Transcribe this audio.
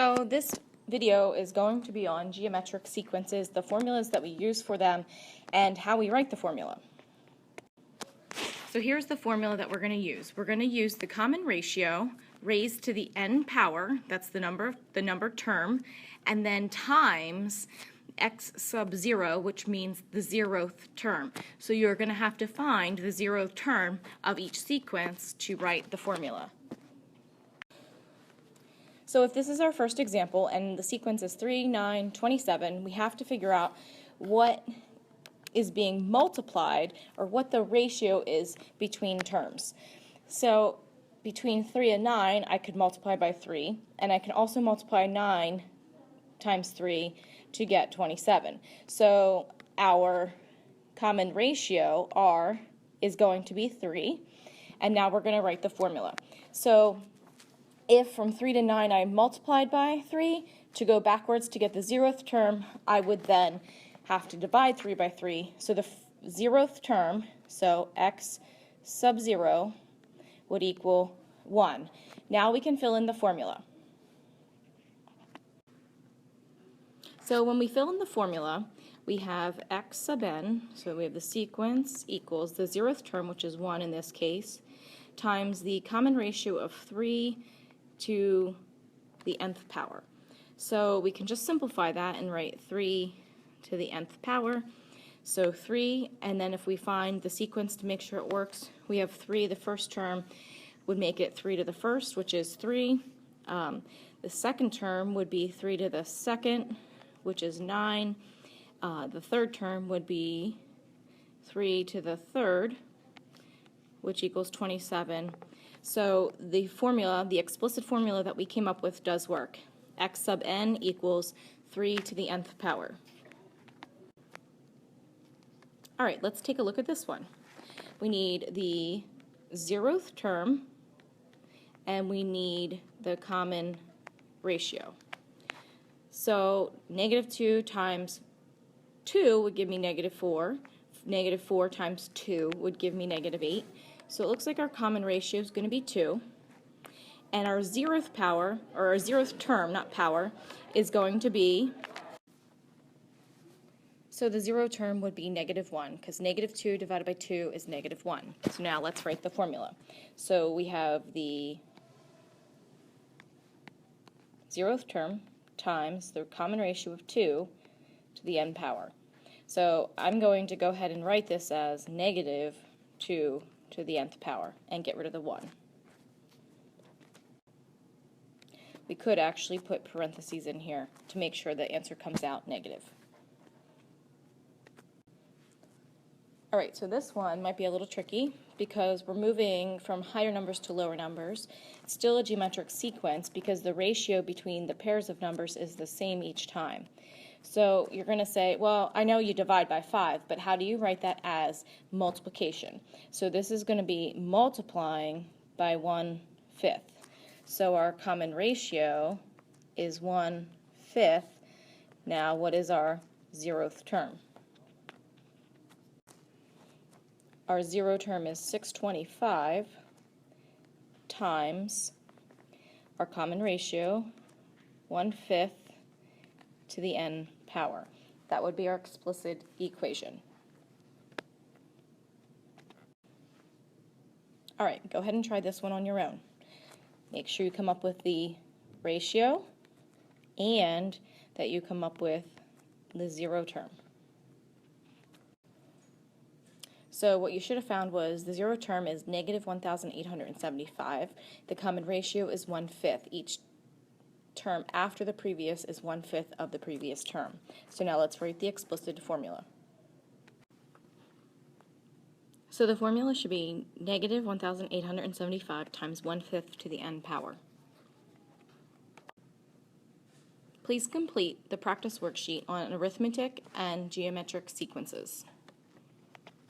So this video is going to be on geometric sequences, the formulas that we use for them, and how we write the formula. So here's the formula that we're going to use. We're going to use the common ratio raised to the n power, that's the number term, and then times x sub 0, which means the 0th term. So you're going to have to find the 0th term of each sequence to write the formula. So if this is our first example and the sequence is 3, 9, 27, we have to figure out what is being multiplied or what the ratio is between terms. So between 3 and 9, I could multiply by 3, and I can also multiply 9 times 3 to get 27. So our common ratio, R, is going to be 3, and now we're going to write the formula. So if from 3 to 9 I multiplied by 3, to go backwards to get the 0th term, I would then have to divide 3 by 3. So the 0th term, so x sub 0, would equal 1. Now we can fill in the formula. So when we fill in the formula, we have x sub n, so we have the sequence equals the 0th term, which is 1 in this case, times the common ratio of 3 to the nth power. So we can just simplify that and write 3 to the nth power. So 3, and then if we find the sequence to make sure it works, we have 3. The first term would make it 3 to the first, which is 3. The second term would be 3 to the second, which is 9. The third term would be 3 to the third, which equals 27. So the formula, the explicit formula that we came up with does work. X sub n equals 3 to the nth power. All right, let's take a look at this one. We need the 0th term, and we need the common ratio. So -2 times 2 would give me -4. -4 times 2 would give me -8. So it looks like our common ratio is going to be 2. And our 0th power, or our 0th term, not power, is going to be, so the 0 term would be -1, because -2 divided by 2 is -1. So now let's write the formula. So we have the 0th term times the common ratio of 2 to the n power. So I'm going to go ahead and write this as -2 to the nth power and get rid of the 1. We could actually put parentheses in here to make sure the answer comes out negative. Alright, so this one might be a little tricky because we're moving from higher numbers to lower numbers. It's still a geometric sequence because the ratio between the pairs of numbers is the same each time. So you're going to say, well, I know you divide by 5, but how do you write that as multiplication? So this is going to be multiplying by 1/5. So our common ratio is 1/5. Now what is our 0th term? Our 0 term is 625 times our common ratio, 1/5 to the n power. That would be our explicit equation. All right, go ahead and try this one on your own. Make sure you come up with the ratio and that you come up with the 0 term. So what you should have found was the 0 term is -1,875. The common ratio is 1/5. Each term after the previous is 1/5 of the previous term. So now let's write the explicit formula. So the formula should be -1,875 times 1/5 to the n power. Please complete the practice worksheet on arithmetic and geometric sequences.